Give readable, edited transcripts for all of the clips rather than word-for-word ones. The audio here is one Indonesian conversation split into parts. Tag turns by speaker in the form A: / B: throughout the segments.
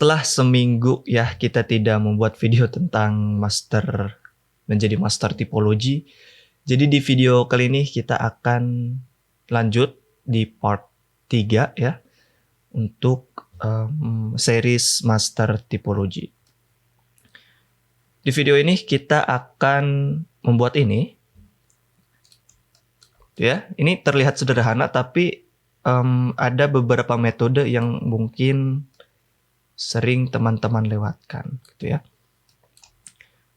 A: Setelah seminggu ya kita tidak membuat video tentang menjadi master tipologi. Jadi di video kali ini kita akan lanjut di part 3 ya untuk series master tipologi. Di video ini kita akan membuat ini. Ya, ini terlihat sederhana tapi ada beberapa metode yang mungkin sering teman-teman lewatkan gitu ya.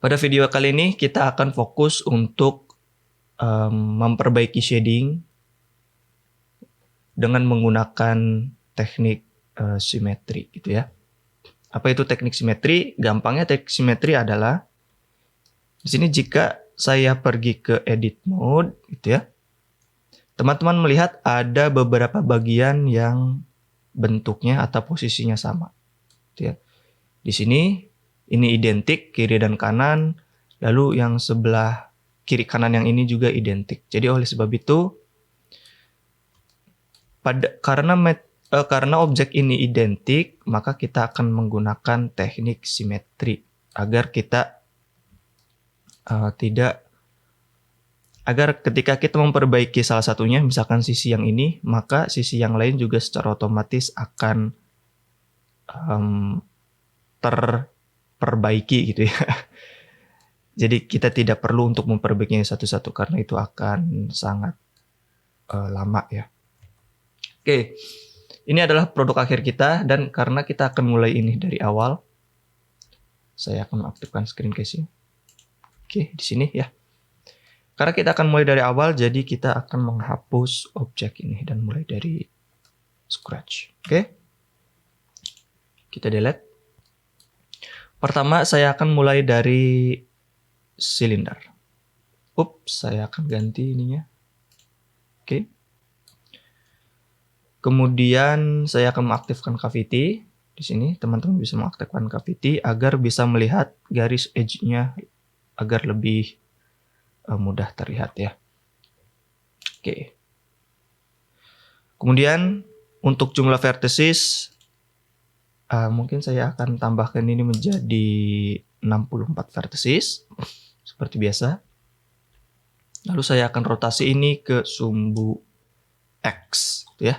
A: Pada video kali ini kita akan fokus untuk memperbaiki shading dengan menggunakan teknik simetri gitu ya. Apa itu teknik simetri? Gampangnya teknik simetri adalah di sini jika saya pergi ke edit mode gitu ya. Teman-teman melihat ada beberapa bagian yang bentuknya atau posisinya sama. Gitu ya. Di sini ini identik kiri dan kanan, lalu yang sebelah kiri kanan yang ini juga identik. Jadi oleh sebab itu karena objek ini identik, maka kita akan menggunakan teknik simetri agar kita agar ketika kita memperbaiki salah satunya, misalkan sisi yang ini, maka sisi yang lain juga secara otomatis akan terperbaiki gitu ya. Jadi kita tidak perlu untuk memperbaikinya satu-satu karena itu akan sangat lama ya. Oke, ini adalah produk akhir kita dan karena kita akan mulai ini dari awal, saya akan mengaktifkan screen casing. Oke, di sini ya. Karena kita akan mulai dari awal, jadi kita akan menghapus objek ini dan mulai dari scratch. Oke, kita delete. Pertama, saya akan mulai dari silinder. Saya akan ganti ininya. Oke. Kemudian saya akan mengaktifkan cavity. Di sini teman-teman bisa mengaktifkan cavity agar bisa melihat garis edge-nya agar lebih mudah terlihat ya. Oke. Kemudian untuk jumlah vertices mungkin saya akan tambahkan ini menjadi 64 vertices seperti biasa. Lalu saya akan rotasi ini ke sumbu X ya.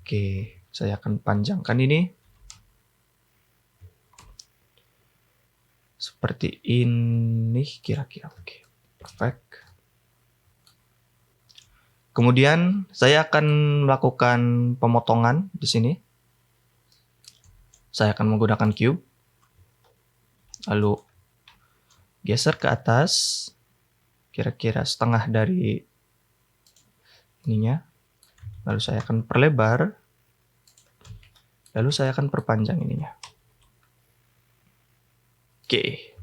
A: Oke, saya akan panjangkan ini seperti ini kira-kira. Oke. Perfect. Kemudian saya akan melakukan pemotongan di sini. Saya akan menggunakan cube. Lalu geser ke atas. Kira-kira setengah dari ininya. Lalu saya akan perlebar. Lalu saya akan perpanjang ininya. Oke.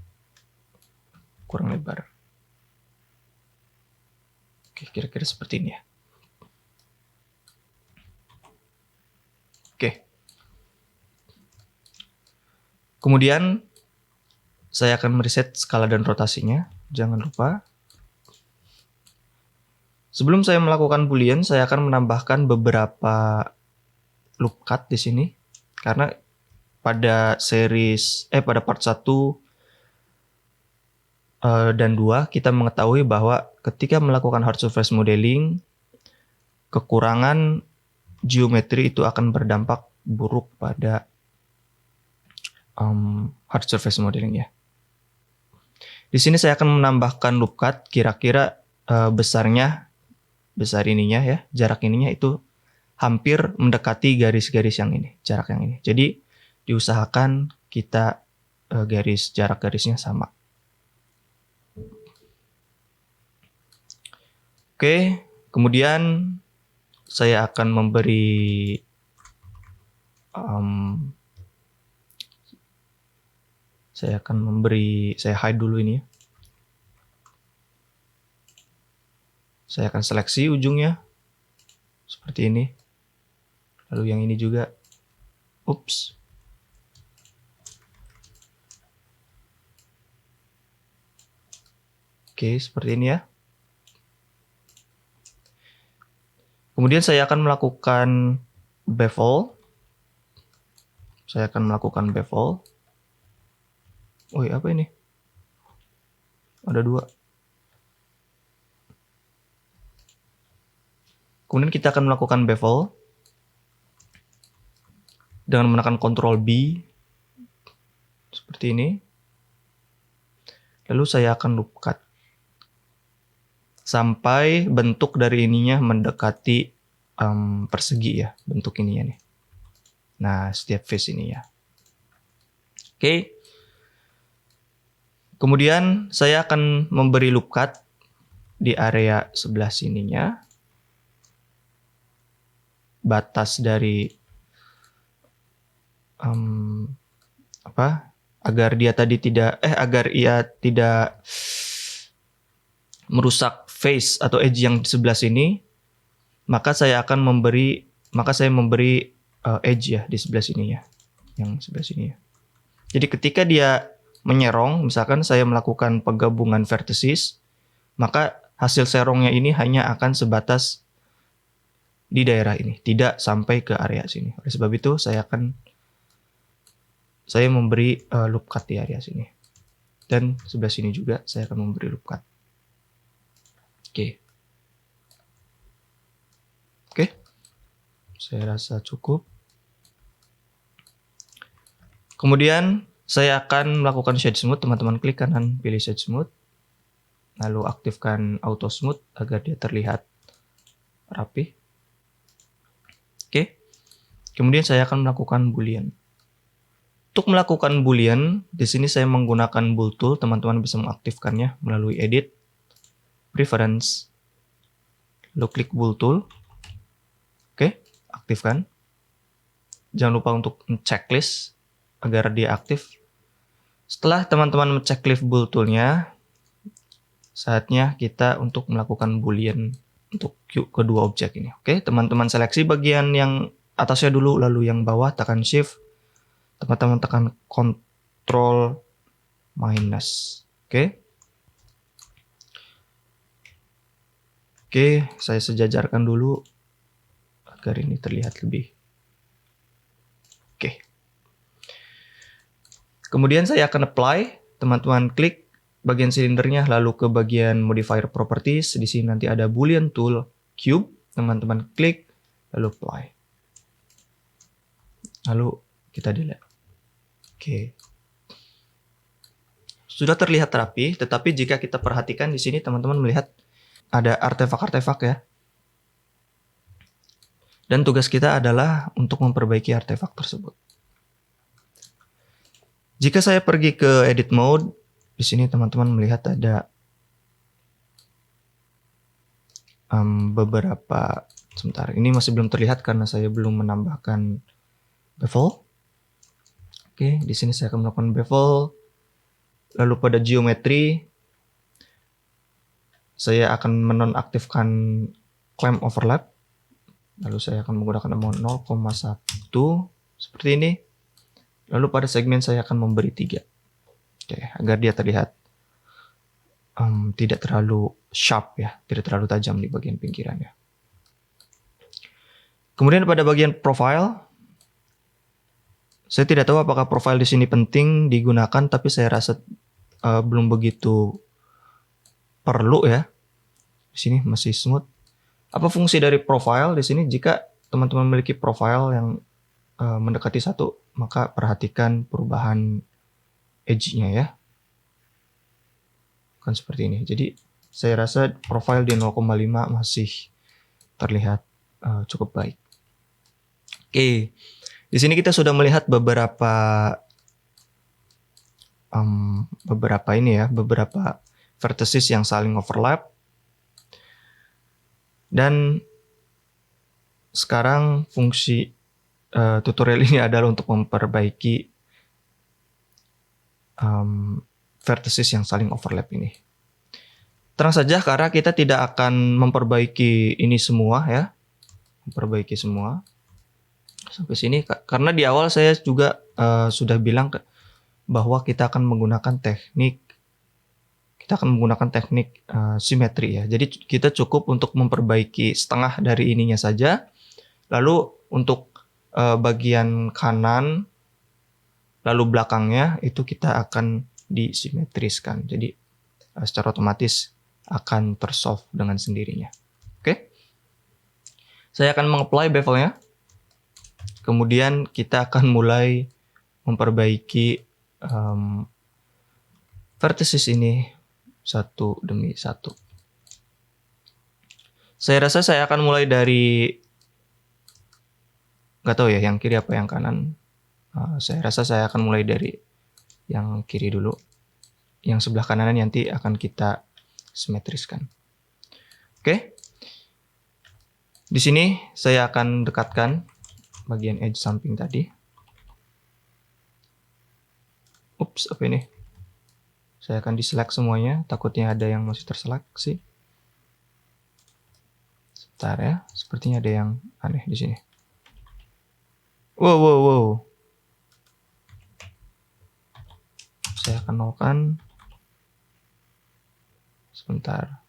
A: Kurang lebar. Oke, kira-kira seperti ini ya. Oke. Kemudian saya akan mereset skala dan rotasinya. Jangan lupa. Sebelum saya melakukan boolean, saya akan menambahkan beberapa loop cut di sini. Karena pada part 1 dan 2 kita mengetahui bahwa ketika melakukan hard surface modeling, kekurangan geometri itu akan berdampak buruk pada hard surface modeling ya. Di sini saya akan menambahkan loop cut, kira-kira besar ininya ya, jarak ininya itu hampir mendekati garis-garis yang ini, jarak yang ini. Jadi diusahakan kita jarak garisnya sama. Oke, kemudian saya akan memberi saya hide dulu ini ya. Saya akan seleksi ujungnya seperti ini. Lalu yang ini juga. Oke, seperti ini ya. Kemudian saya akan melakukan bevel Saya akan melakukan bevel. Apa ini? Ada 2. Kemudian kita akan melakukan bevel dengan menekan Ctrl B seperti ini. Lalu saya akan loop cut sampai bentuk dari ininya mendekati persegi ya, bentuk ininya nih. Nah, setiap face ini ya. Oke. Kemudian saya akan memberi loop cut di area sebelah sininya. Batas dari agar ia tidak merusak face atau edge yang di sebelah sini, maka saya memberi edge ya di sebelah sini ya, yang sebelah sini ya. Jadi ketika dia menyerong, misalkan saya melakukan penggabungan vertices, maka hasil serongnya ini hanya akan sebatas di daerah ini, tidak sampai ke area sini. Oleh sebab itu saya memberi loop cut di area sini. Dan sebelah sini juga saya akan memberi loop cut. Oke. Saya rasa cukup. Kemudian saya akan melakukan shade smooth. Teman-teman klik kanan, pilih shade smooth. Lalu aktifkan auto smooth agar dia terlihat rapi. Oke. Kemudian saya akan melakukan boolean. Untuk melakukan boolean, di sini saya menggunakan bool tool. Teman-teman bisa mengaktifkannya melalui edit, preference, lalu klik bool tool. Oke, aktifkan. Jangan lupa untuk checklist agar dia aktif. Setelah teman-teman checklist bool toolnya, saatnya kita untuk melakukan boolean untuk kedua objek ini. Oke, teman-teman seleksi bagian yang atasnya dulu, lalu yang bawah tekan shift. Teman-teman tekan Ctrl minus. Oke, saya sejajarkan dulu agar ini terlihat lebih. Oke. Kemudian saya akan apply. Teman-teman klik bagian silindernya, lalu ke bagian modifier properties. Di sini nanti ada boolean tool cube. Teman-teman klik, lalu apply. Lalu kita delete. Oke. Sudah terlihat rapi, tetapi jika kita perhatikan di sini teman-teman melihat ada artefak-artefak ya. Dan tugas kita adalah untuk memperbaiki artefak tersebut. Jika saya pergi ke edit mode, di sini teman-teman melihat ada beberapa, sebentar, ini masih belum terlihat karena saya belum menambahkan bevel. Oke, di sini saya akan melakukan bevel. Lalu pada geometri, saya akan menonaktifkan clamp overlap. Lalu saya akan menggunakan amount 0,1 seperti ini. Lalu pada segmen saya akan memberi 3. Oke, agar dia terlihat tidak terlalu sharp ya, tidak terlalu tajam di bagian pinggirannya. Kemudian pada bagian profile, saya tidak tahu apakah profile di sini penting digunakan, tapi saya rasa belum begitu perlu ya. Di sini masih smooth. Apa fungsi dari profile di sini? Jika teman-teman memiliki profile yang mendekati 1, maka perhatikan perubahan edge-nya ya. Kan seperti ini. Jadi saya rasa profile di 0,5 masih terlihat cukup baik. Oke. Di sini kita sudah melihat beberapa vertices yang saling overlap. Dan sekarang fungsi tutorial ini adalah untuk memperbaiki vertices yang saling overlap ini. Tenang saja karena kita tidak akan memperbaiki ini semua ya. Memperbaiki semua. Sampai sini karena di awal saya juga sudah bilang bahwa kita akan menggunakan teknik simetri ya. Jadi kita cukup untuk memperbaiki setengah dari ininya saja. Lalu untuk bagian kanan lalu belakangnya itu kita akan disimetriskan. Jadi secara otomatis akan tersolve dengan sendirinya. Oke. Saya akan mengapply bevelnya. Kemudian kita akan mulai memperbaiki vertices ini satu demi satu. Saya rasa saya akan mulai dari, nggak tahu ya yang kiri apa yang kanan. Saya rasa saya akan mulai dari yang kiri dulu. Yang sebelah kanan nanti akan kita simetriskan. Oke. Di sini saya akan dekatkan bagian edge samping tadi. Ups, apa ini? Saya akan diselect semuanya, takutnya ada yang masih terseleksi. Sebentar ya, sepertinya ada yang aneh di sini. Wow. Saya akan nolkan. Sebentar.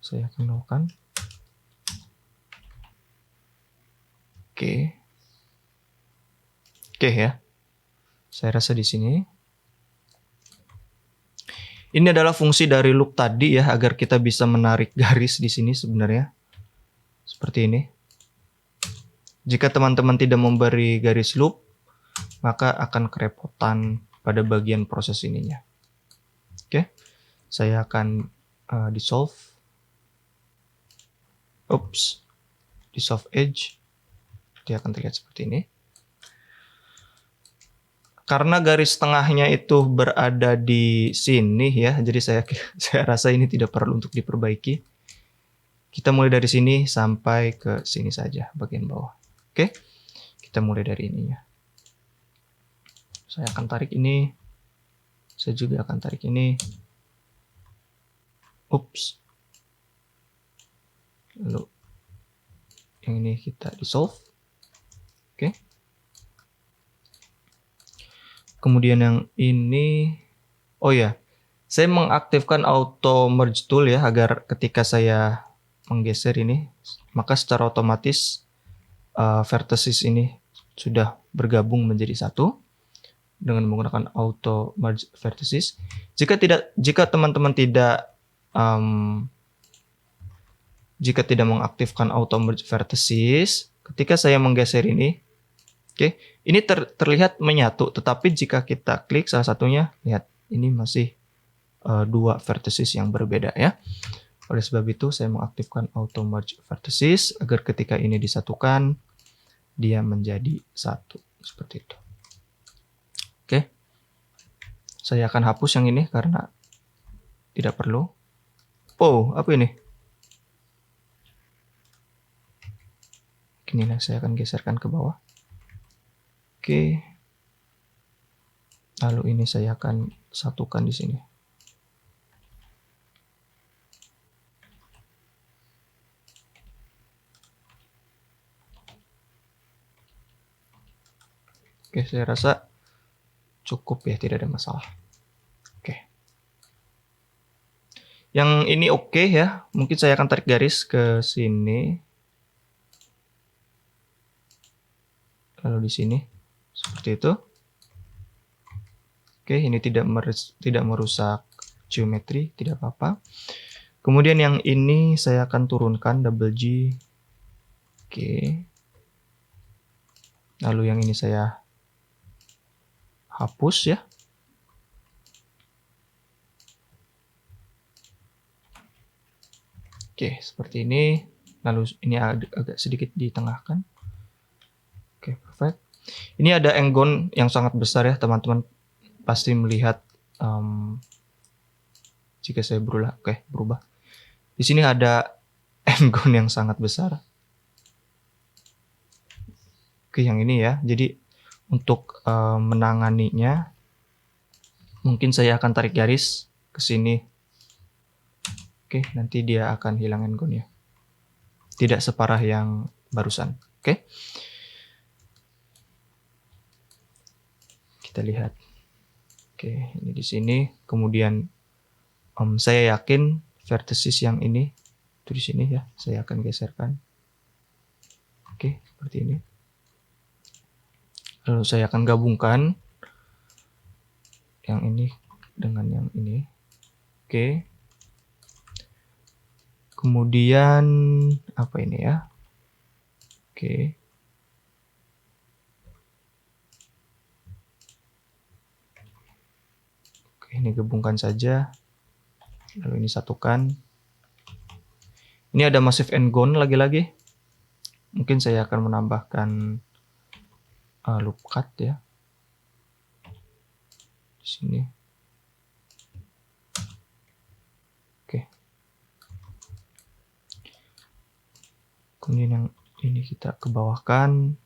A: Saya akan nolkan. Oke ya. Saya rasa di sini. Ini adalah fungsi dari loop tadi ya, agar kita bisa menarik garis di sini sebenarnya. Seperti ini. Jika teman-teman tidak memberi garis loop, maka akan kerepotan pada bagian proses ininya. Oke. Saya akan dissolve. Oops. Dissolve edge. Dia akan terlihat seperti ini. Karena garis tengahnya itu berada di sini ya, jadi saya rasa ini tidak perlu untuk diperbaiki. Kita mulai dari sini sampai ke sini saja, bagian bawah. Oke, kita mulai dari ininya. Saya akan tarik ini. Saya juga akan tarik ini. Ups. Lalu yang ini kita dissolve. Oke. Kemudian yang ini, oh ya, saya mengaktifkan auto merge tool ya, agar ketika saya menggeser ini, maka secara otomatis vertices ini sudah bergabung menjadi satu dengan menggunakan auto merge vertices. Jika teman-teman tidak mengaktifkan auto merge vertices, ketika saya menggeser ini, oke, ini terlihat menyatu, tetapi jika kita klik salah satunya, lihat, ini masih dua vertices yang berbeda ya. Oleh sebab itu, saya mengaktifkan auto merge vertices agar ketika ini disatukan, dia menjadi satu. Seperti itu. Oke. Saya akan hapus yang ini karena tidak perlu. Oh, apa ini? Inilah saya akan geserkan ke bawah. Oke. Lalu ini saya akan satukan di sini. Oke, saya rasa cukup ya, tidak ada masalah. Oke. Yang ini oke ya. Mungkin saya akan tarik garis ke sini. Lalu di sini. Seperti itu. Oke, ini tidak merusak geometri, tidak apa-apa. Kemudian yang ini saya akan turunkan double G. Oke. Lalu yang ini saya hapus ya. Oke, seperti ini. Lalu ini agak sedikit ditengahkan. Oke, perfect. Ini ada enggon yang sangat besar ya, teman-teman pasti melihat jika saya berubah. Di sini ada enggon yang sangat besar. Oke, yang ini ya. Jadi untuk menanganinya, mungkin saya akan tarik garis ke sini. Oke, nanti dia akan hilang enggonnya. Tidak separah yang barusan. Oke. Kita lihat. Oke, ini di sini. Kemudian saya yakin vertices yang ini itu di sini ya. Saya akan geserkan. Oke, seperti ini. Lalu saya akan gabungkan yang ini dengan yang ini. Oke. Kemudian apa ini ya? Oke. Oke, ini gabungkan saja. Lalu ini satukan. Ini ada massive and gone lagi-lagi. Mungkin saya akan menambahkan loop cut ya. Di sini. Oke. Kemudian yang ini kita ke bawahkan.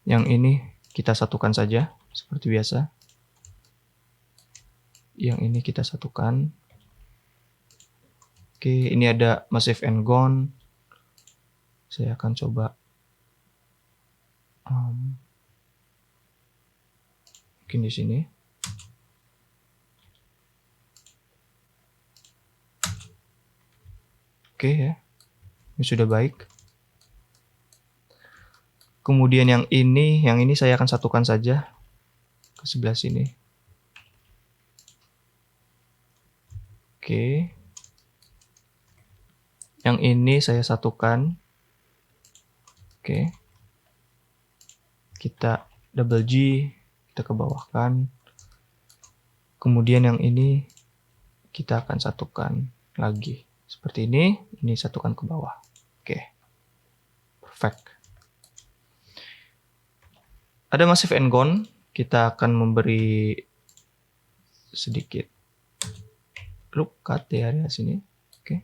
A: Yang ini kita satukan saja seperti biasa. Yang ini kita satukan. Oke, ini ada massive and gone. Saya akan coba mungkin di sini. Oke ya, ini sudah baik. Kemudian yang ini saya akan satukan saja ke sebelah sini. Oke. Yang ini saya satukan. Oke. Kita double G, kita ke bawahkan. Kemudian yang ini kita akan satukan lagi. Seperti ini satukan ke bawah. Oke. Perfect. Ada massive and gone, kita akan memberi sedikit loop cut di area sini. Oke.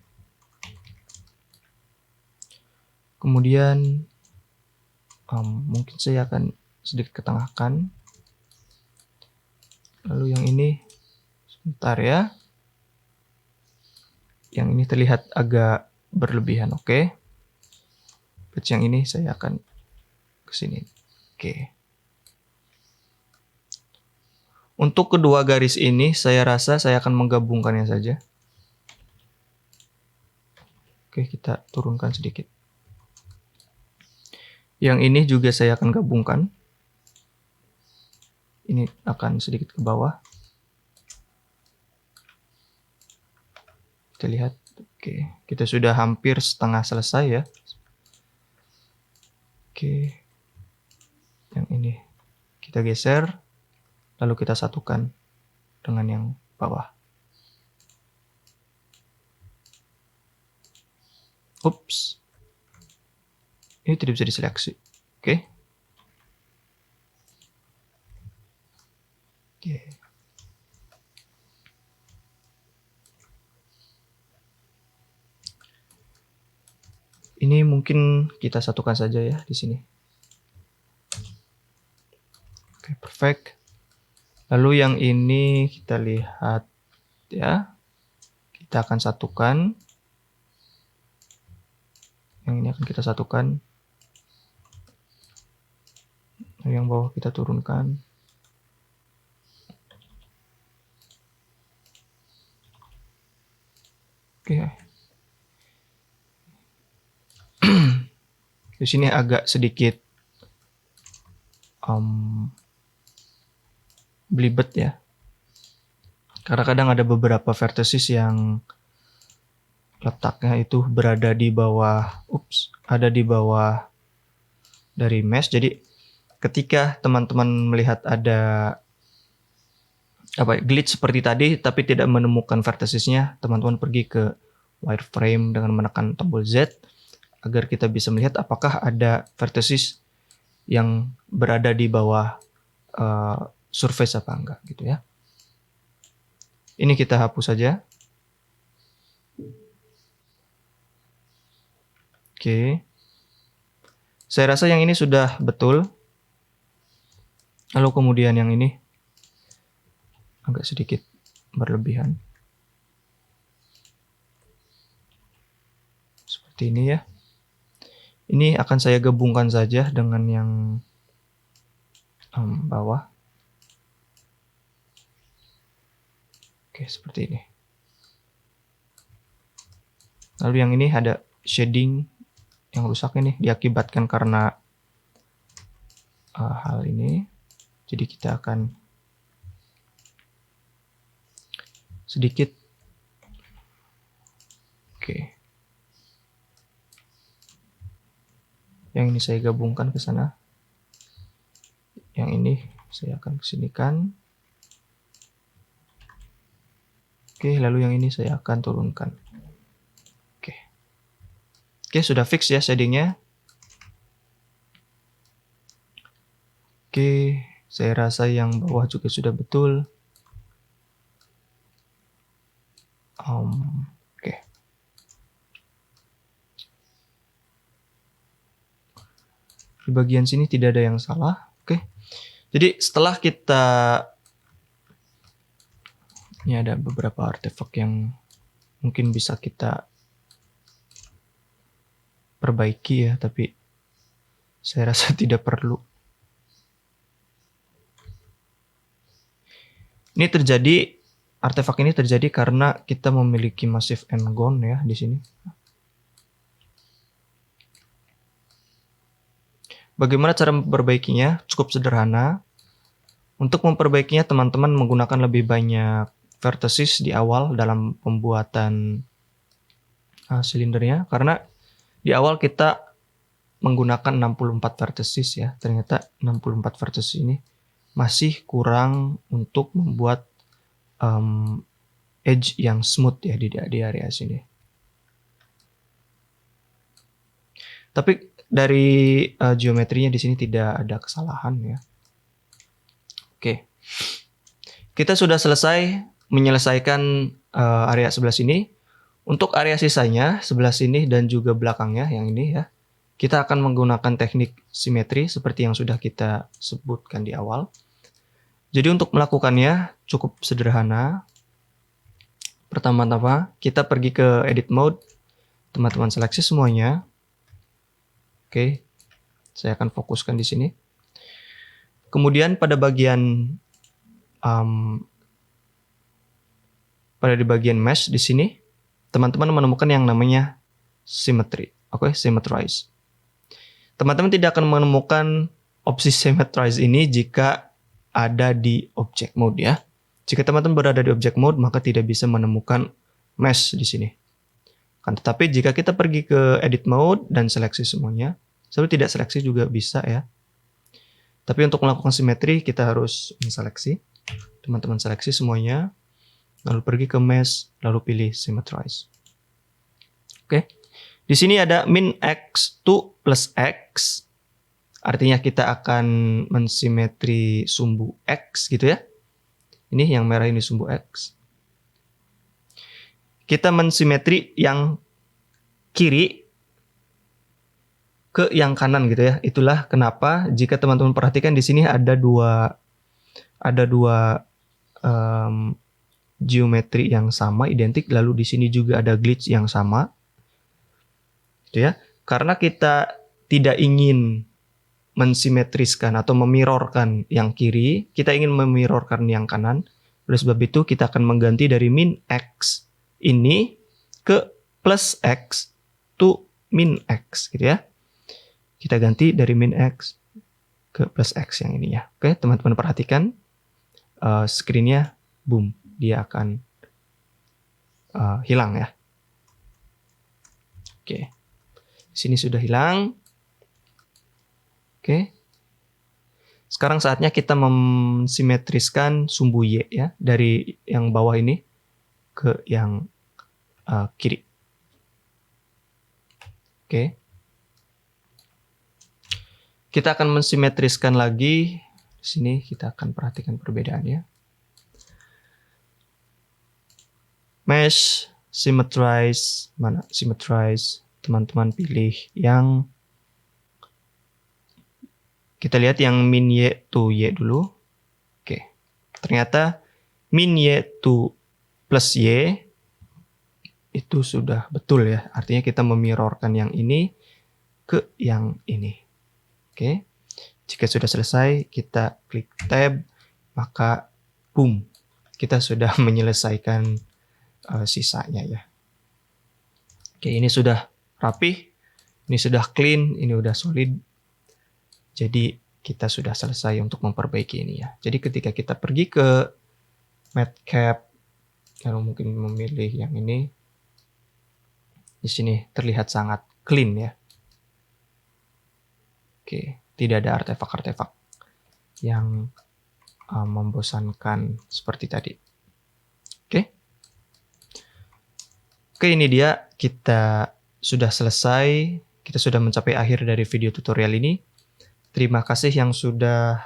A: Kemudian mungkin saya akan sedikit ketengahkan. Lalu yang ini sebentar ya. Yang ini terlihat agak berlebihan, oke. Patch yang ini saya akan ke sini. Oke. Untuk kedua garis ini saya rasa saya akan menggabungkannya saja. Oke, kita turunkan sedikit. Yang ini juga saya akan gabungkan. Ini akan sedikit ke bawah. Kita lihat. Oke, kita sudah hampir setengah selesai ya. Oke. Yang ini kita geser. Lalu kita satukan dengan yang bawah. Ups. Ini tidak bisa diseleksi. Oke. Oke. Ini mungkin kita satukan saja ya di sini. Oke, perfect. Lalu yang ini kita lihat ya. Kita akan satukan. Yang ini akan kita satukan. Yang bawah kita turunkan. Oke. Di sini agak sedikit belibet ya. Karena kadang ada beberapa vertices yang letaknya itu berada di bawah, ada di bawah dari mesh. Jadi ketika teman-teman melihat ada glitch seperti tadi tapi tidak menemukan verticesnya, teman-teman pergi ke wireframe dengan menekan tombol Z agar kita bisa melihat apakah ada vertices yang berada di bawah surface apa enggak gitu ya. Ini kita hapus saja. Oke. Saya rasa yang ini sudah betul. Lalu kemudian yang ini agak sedikit berlebihan. Seperti ini ya. Ini akan saya gabungkan saja dengan yang bawah. Oke, seperti ini. Lalu yang ini ada shading yang rusak ini diakibatkan karena hal ini. Jadi kita akan sedikit, oke. Yang ini saya gabungkan ke sana. Yang ini saya akan kesinikan. Oke, lalu yang ini saya akan turunkan. Oke. Oke, sudah fix ya shadingnya. Oke, saya rasa yang bawah juga sudah betul. Oke. Di bagian sini tidak ada yang salah. Oke. Jadi setelah kita, ini ada beberapa artefak yang mungkin bisa kita perbaiki ya, tapi saya rasa tidak perlu. Ini terjadi, artefak ini terjadi karena kita memiliki massive and gone ya di sini. Bagaimana cara memperbaikinya? Cukup sederhana. Untuk memperbaikinya, teman-teman menggunakan lebih banyak vertices di awal dalam pembuatan silindernya, karena di awal kita menggunakan 64 vertices ya. Ternyata 64 vertices ini masih kurang untuk membuat edge yang smooth ya di area sini. Tapi dari geometrinya di sini tidak ada kesalahan ya. Oke. Kita sudah selesai menyelesaikan area sebelah sini. Untuk area sisanya sebelah sini dan juga belakangnya yang ini ya, kita akan menggunakan teknik simetri seperti yang sudah kita sebutkan di awal. Jadi untuk melakukannya cukup sederhana. Pertama-tama kita pergi ke edit mode, teman-teman seleksi semuanya. Oke, saya akan fokuskan di sini. Kemudian pada bagian di bagian mesh di sini, teman-teman menemukan yang namanya symmetry. Oke, symmetrize. Teman-teman tidak akan menemukan opsi symmetrize ini jika ada di object mode ya. Jika teman-teman berada di object mode, maka tidak bisa menemukan mesh di sini. Kan tetapi jika kita pergi ke edit mode dan seleksi semuanya, sebenarnya tidak seleksi juga bisa ya. Tapi untuk melakukan simetri kita harus menseleksi. Teman-teman seleksi semuanya, lalu pergi ke mesh, lalu pilih symmetrize. Oke. Di sini ada min x to plus x. Artinya kita akan mensimetri sumbu X gitu ya. Ini yang merah ini sumbu X. Kita mensimetri yang kiri ke yang kanan gitu ya. Itulah kenapa jika teman-teman perhatikan di sini ada dua geometri yang sama, identik. Lalu di sini juga ada glitch yang sama. Gitu ya. Karena kita tidak ingin mensimetriskan atau memirrorkan yang kiri, kita ingin memirrorkan yang kanan. Oleh sebab itu kita akan mengganti dari min x ini ke plus x to min x gitu ya. Kita ganti dari min x ke plus x yang ininya. Oke, teman-teman perhatikan screen-nya, boom, dia akan hilang ya. Oke, sini sudah hilang. Oke. Sekarang saatnya kita mensimetriskan sumbu Y ya, dari yang bawah ini ke yang kiri. Oke. Kita akan mensimetriskan lagi. Di sini kita akan perhatikan perbedaannya. Mesh, symmetrize, mana symmetrize? Teman-teman pilih yang, kita lihat yang min Y to Y dulu. Oke. Ternyata min Y to plus Y itu sudah betul ya. Artinya kita memirrorkan yang ini ke yang ini. Oke. Jika sudah selesai, kita klik tab, maka boom, kita sudah menyelesaikan sisanya ya. Oke, ini sudah rapih, ini sudah clean, ini sudah solid. Jadi kita sudah selesai untuk memperbaiki ini ya. Jadi ketika kita pergi ke Madcap, lalu mungkin memilih yang ini, di sini terlihat sangat clean ya. Oke, tidak ada artefak-artefak yang membosankan seperti tadi. Oke, ini dia, kita sudah selesai, kita sudah mencapai akhir dari video tutorial ini. Terima kasih yang sudah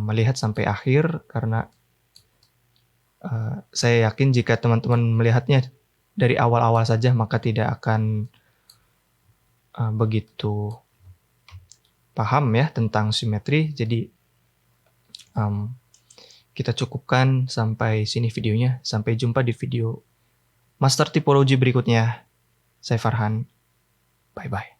A: melihat sampai akhir, karena saya yakin jika teman-teman melihatnya dari awal-awal saja, maka tidak akan begitu paham ya tentang simetri. Jadi kita cukupkan sampai sini videonya. Sampai jumpa di video master tipologi berikutnya. Saya Farhan. Bye-bye.